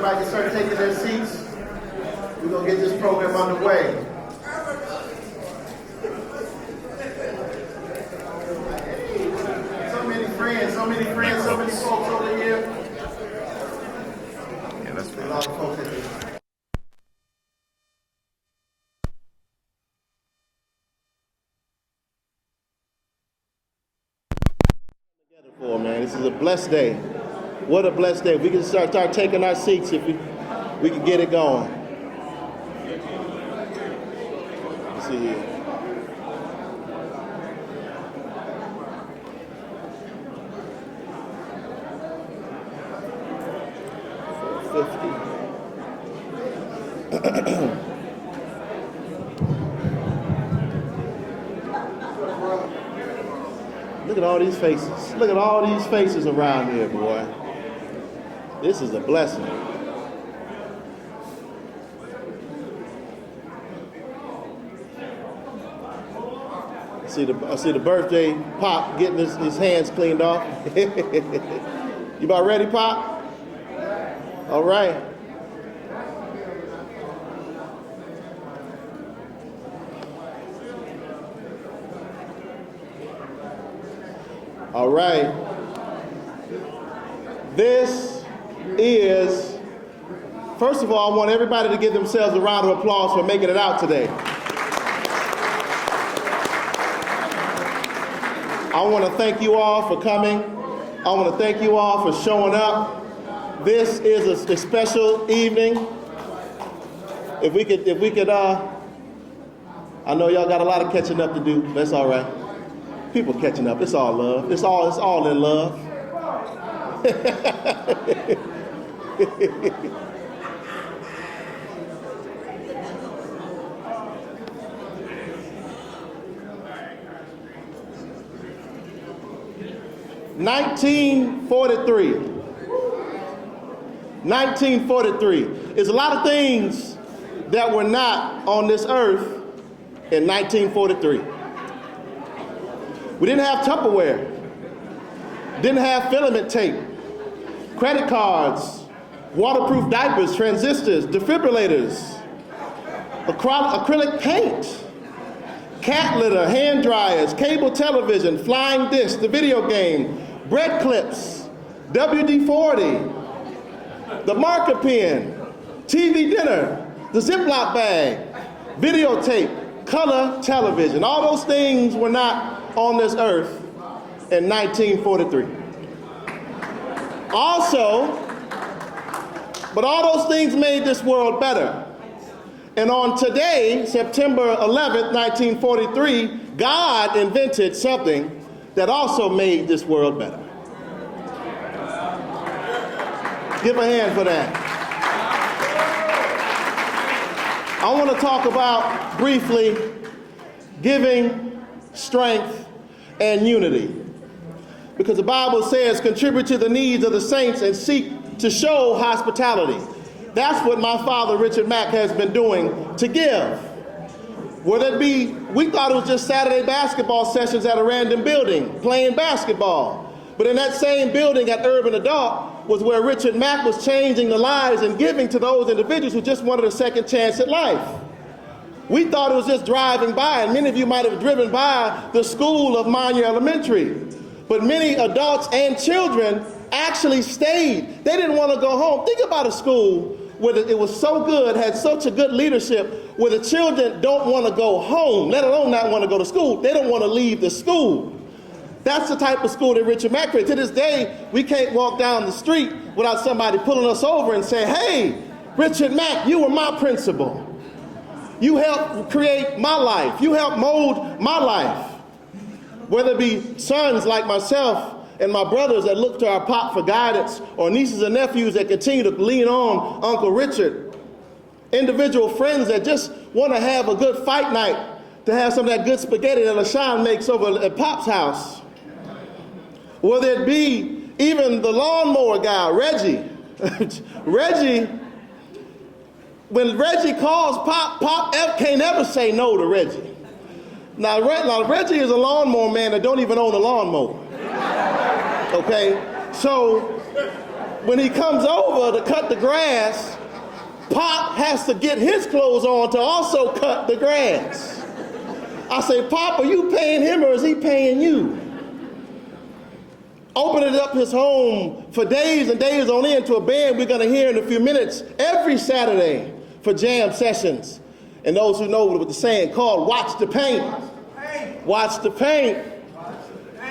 everybody can start taking their seats. We're going to get this program underway. So many folks over here. Yeah, that's A lot of folks in here. For man, this is a blessed day. What a blessed day. We can start taking our seats if we can get it going. Let's see here. Look at all these faces. Look at all these faces around here, boy. This is a blessing. I see the birthday Pop getting his hands cleaned off. You about ready, Pop? All right. All right. This is, first of all, I want everybody to give themselves a round of applause for making it out today. I want to thank you all for coming. I want to thank you all for showing up. This is a special evening. If we could, I know y'all got a lot of catching up to do. That's all right. People catching up. It's all love. It's all in love. $1943 is a lot of things that were not on this earth in 1943. We didn't have Tupperware, didn't have filament tape, credit cards, waterproof diapers, transistors, defibrillators, acrylic paint, cat litter, hand dryers, cable television, flying disc, the video game, bread clips, WD-40, the marker pen, TV dinner, the Ziploc bag, videotape, color television. All those things were not on this earth in 1943. Also, but all those things made this world better. And on today, September 11th, 1943, God invented something that also made this world better. Give a hand for that. I want to talk about briefly giving, strength, and unity. Because the Bible says, contribute to the needs of the saints and seek to show hospitality. That's what my father, Richard Mack, has been doing to give. Whether it be, we thought it was just Saturday basketball sessions at a random building, playing basketball. But in that same building at Urban Adult was where Richard Mack was changing the lives and giving to those individuals who just wanted a second chance at life. We thought it was just driving by, and many of you might have driven by the school of Monya Elementary. But many adults and children actually stayed. They didn't want to go home. Think about a school where it was so good, had such a good leadership, where the children don't want to go home, let alone not want to go to school. They don't want to leave the school. That's the type of school that Richard Mack created. To this day, we can't walk down the street without somebody pulling us over and saying, hey, Richard Mack, you were my principal. You helped create my life. You helped mold my life. Whether it be sons like myself and my brothers that look to our pop for guidance, or nieces and nephews that continue to lean on Uncle Richard, individual friends that just want to have a good fight night, to have some of that good spaghetti that LaShawn makes over at Pop's house. Whether it be even the lawnmower guy, Reggie. Reggie, when Reggie calls Pop, Pop can't ever say no to Reggie. Now Reggie is a lawnmower man that don't even own a lawnmower. Okay? So when he comes over to cut the grass, Pop has to get his clothes on to also cut the grass. I say, Pop, are you paying him or is he paying you? Opening up his home for days and days on end to a band we're going to hear in a few minutes every Saturday for jam sessions. And those who know what the saying called Watch the Paint. Watch the paint.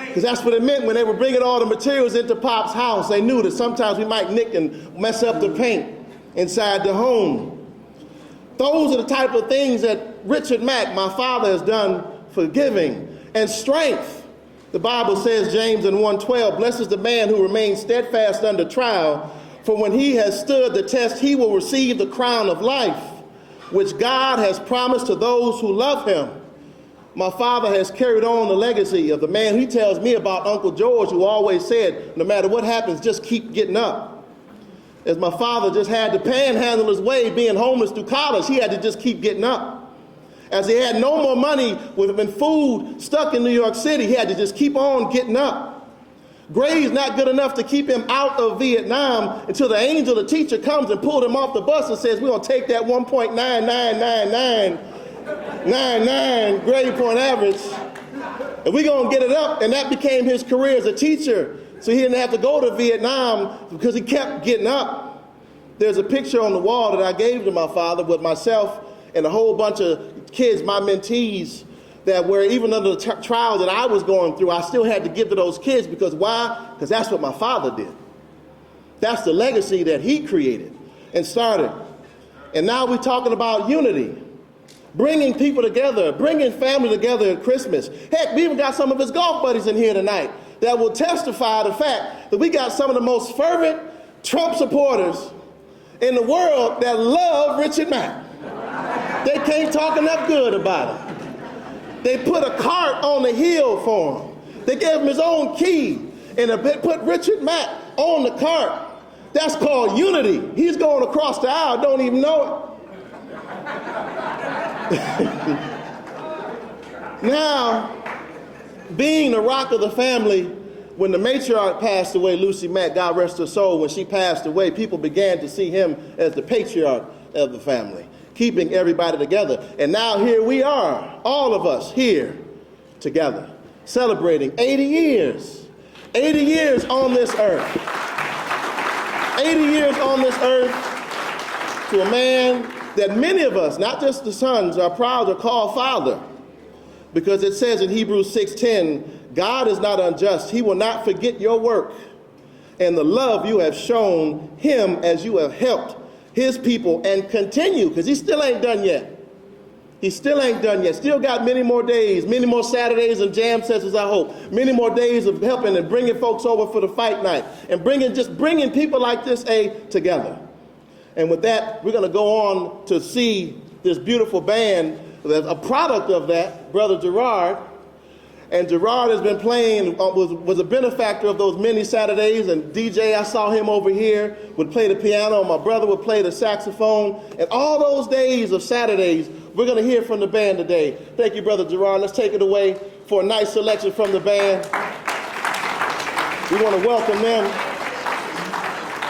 Because that's what it meant when they were bringing all the materials into Pop's house. They knew that sometimes we might nick and mess up the paint inside the home. Those are the type of things that Richard Mack, my father, has done for giving and strength. The Bible says, James in 1:12, blessed is the man who remains steadfast under trial, for when he has stood the test, he will receive the crown of life, which God has promised to those who love him. My father has carried on the legacy of the man he tells me about, Uncle George, who always said, no matter what happens, just keep getting up. As my father just had to panhandle his way being homeless through college, he had to just keep getting up. As he had no more money when food stuck in New York City, he had to just keep on getting up. Grades not good enough to keep him out of Vietnam until the angel, the teacher, comes and pulled him off the bus and says, we're going to take that 1.999999 grade point average, and we're going to get it up. And that became his career as a teacher. So he didn't have to go to Vietnam because he kept getting up. There's a picture on the wall that I gave to my father with myself and a whole bunch of kids, my mentees, that were even under the trial that I was going through, I still had to give to those kids. Because why? Because that's what my father did. That's the legacy that he created and started. And now we're talking about unity. Bringing people together, bringing family together at Christmas. Heck, we even got some of his golf buddies in here tonight that will testify the fact that we got some of the most fervent Trump supporters in the world that love Richard Mack. They can't talk enough good about him. They put a cart on the hill for him. They gave him his own key and put Richard Mack on the cart. That's called unity. He's going across the aisle, don't even know it. Now, being the rock of the family, when the matriarch passed away, Lucy Mack, God rest her soul, when she passed away, people began to see him as the patriarch of the family, keeping everybody together. And now here we are, all of us here together, celebrating 80 years. 80 years on this earth. 80 years on this earth to a man that many of us, not just the sons, are proud to call father. Because it says in Hebrews 6:10, God is not unjust. He will not forget your work and the love you have shown him as you have helped his people and continue, because he still ain't done yet. He still ain't done yet. Still got many more days, many more Saturdays and jam sessions, I hope. Many more days of helping and bringing folks over for the fight night and bringing people like this together. And with that, we're going to go on to see this beautiful band that's a product of that, Brother Gerard. And Gerard has been playing, was a benefactor of those many Saturdays, and DJ, I saw him over here, would play the piano, and my brother would play the saxophone. And all those days of Saturdays, we're going to hear from the band today. Thank you, Brother Gerard. Let's take it away for a nice selection from the band. We want to welcome them.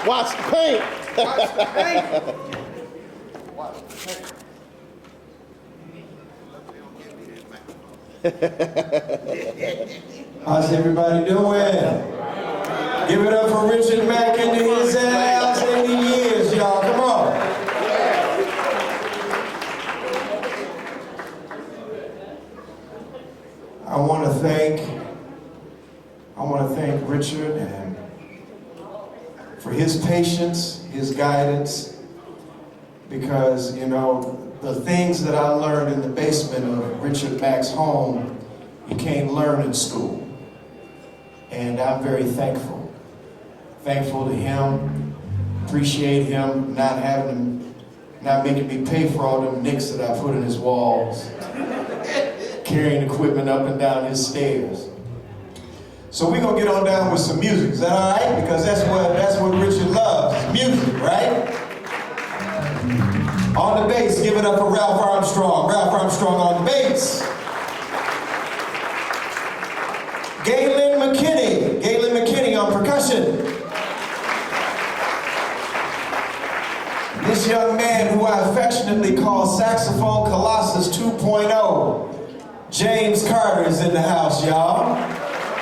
Watch the paint. Watch the paint. Watch the paint. How's everybody doing? Give it up for Richard Mack into his house. 80 years, y'all. Come on. I want to thank Richard and for his patience, his guidance, because, you know, the things that I learned in the basement of Richard Mack's home, you can't learn in school. And I'm very thankful. Thankful to him. Appreciate him not making me pay for all them nicks that I put in his walls. Carrying equipment up and down his stairs. So we're gonna get on down with some music. Is that all right? Because that's what Richard loves, music, right? On the bass, give it up for Ralph Armstrong. Ralph Armstrong on the bass. Galen McKinney on percussion. man who I affectionately call Saxophone Colossus 2.0. James Carter is in the house, y'all.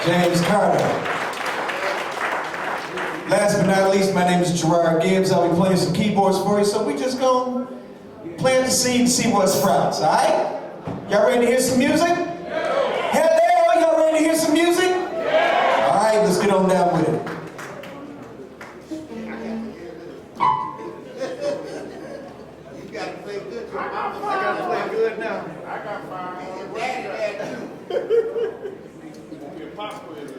James Carter. Last but not least, my name is Gerard Gibbs. I'll be playing some keyboards for you, so we just gonna plant the seed and see what sprouts, all right? Y'all ready to hear some music? Hello, y'all ready to hear some music? All right, let's get on down with it. You gotta play good. I gotta play good now. I got five. Your pop quiz.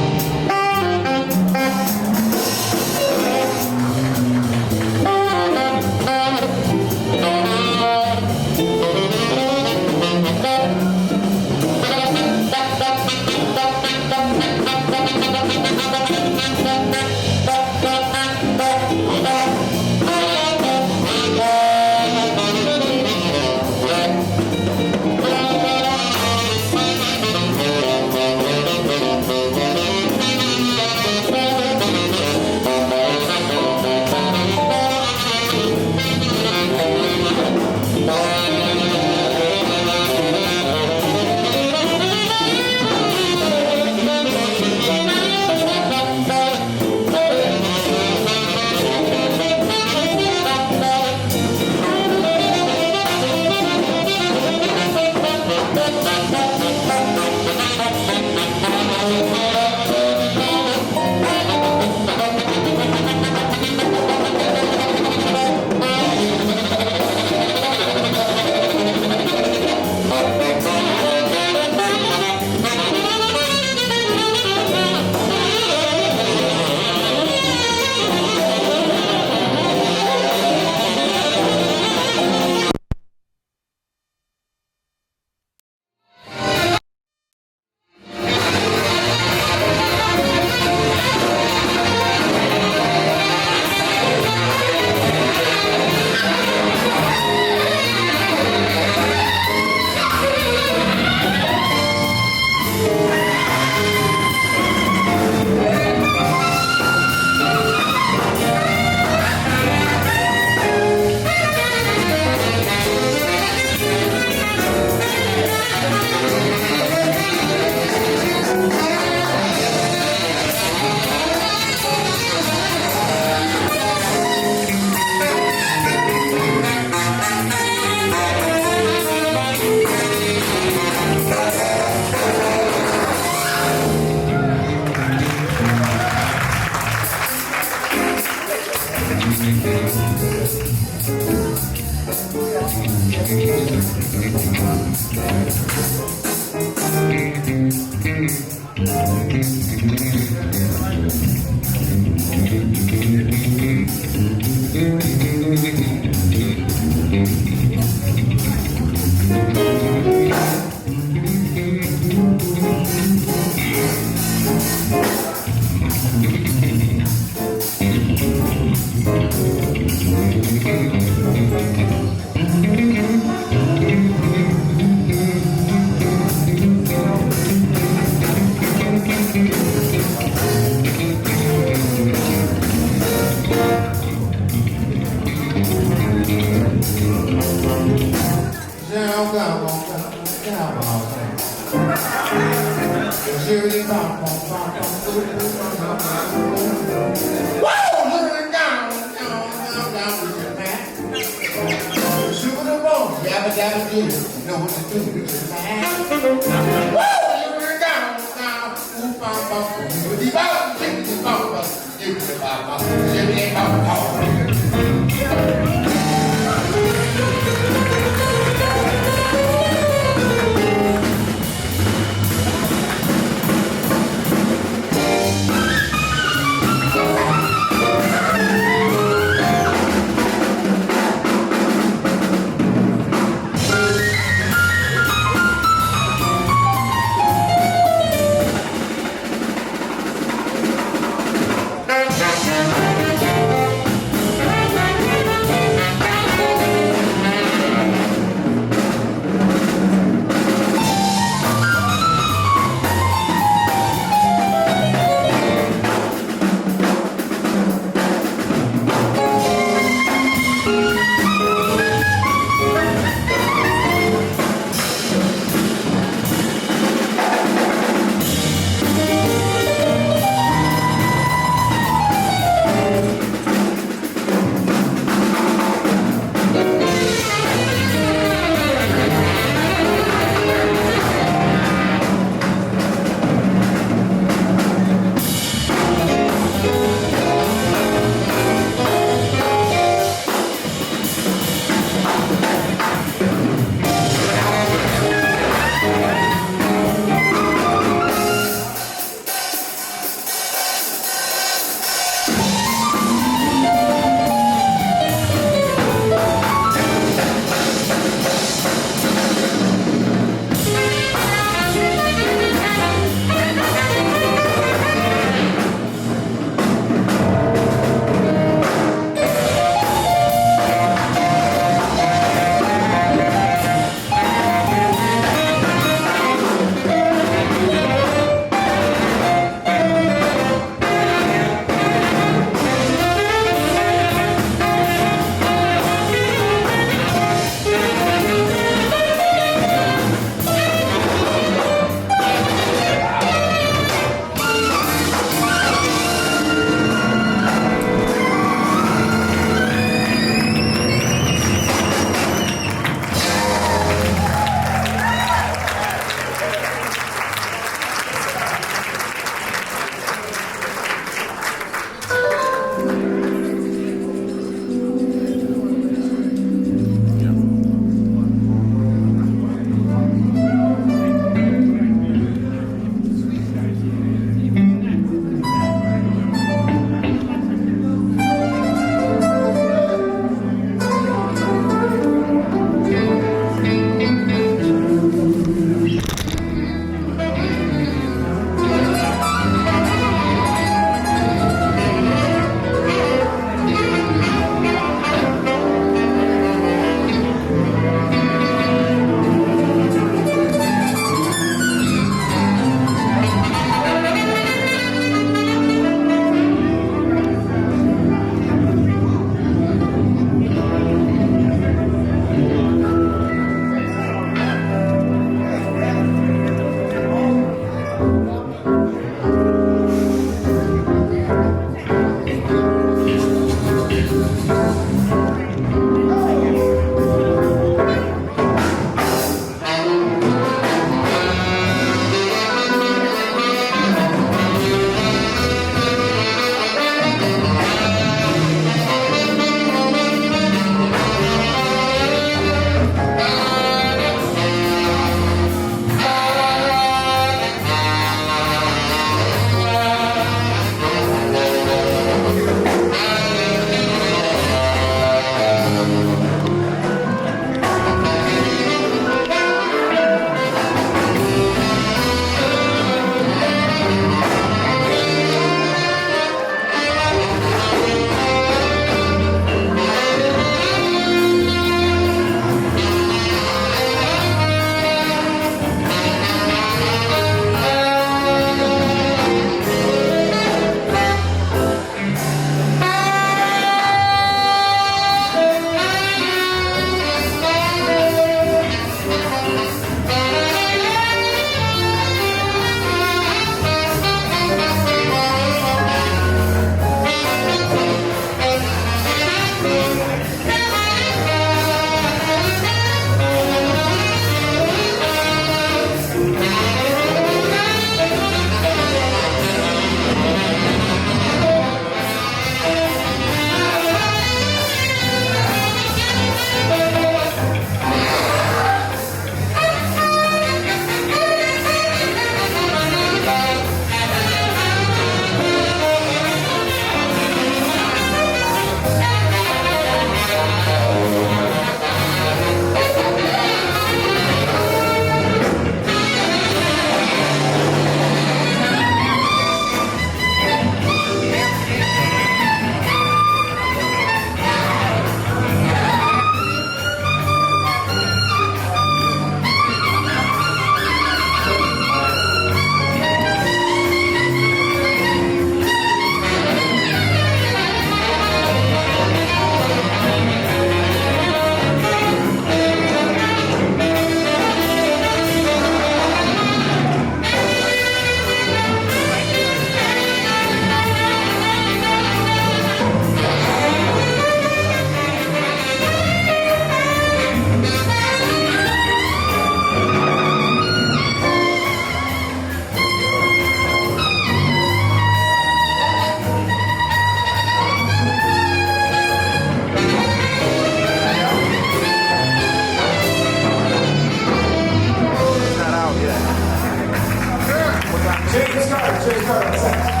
James Carter.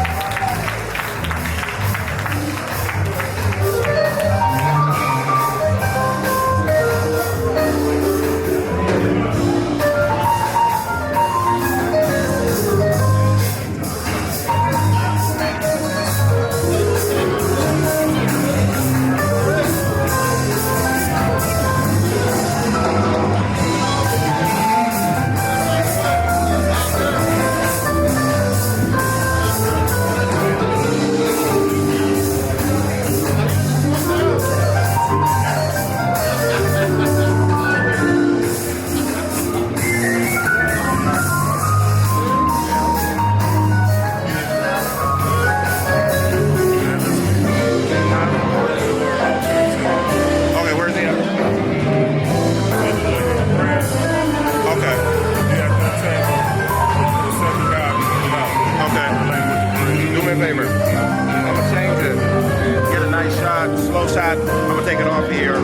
Okay, where's he at? Okay. Okay. Do me a favor. I'm gonna change it. Get a nice shot, slow shot. I'm gonna take it off here.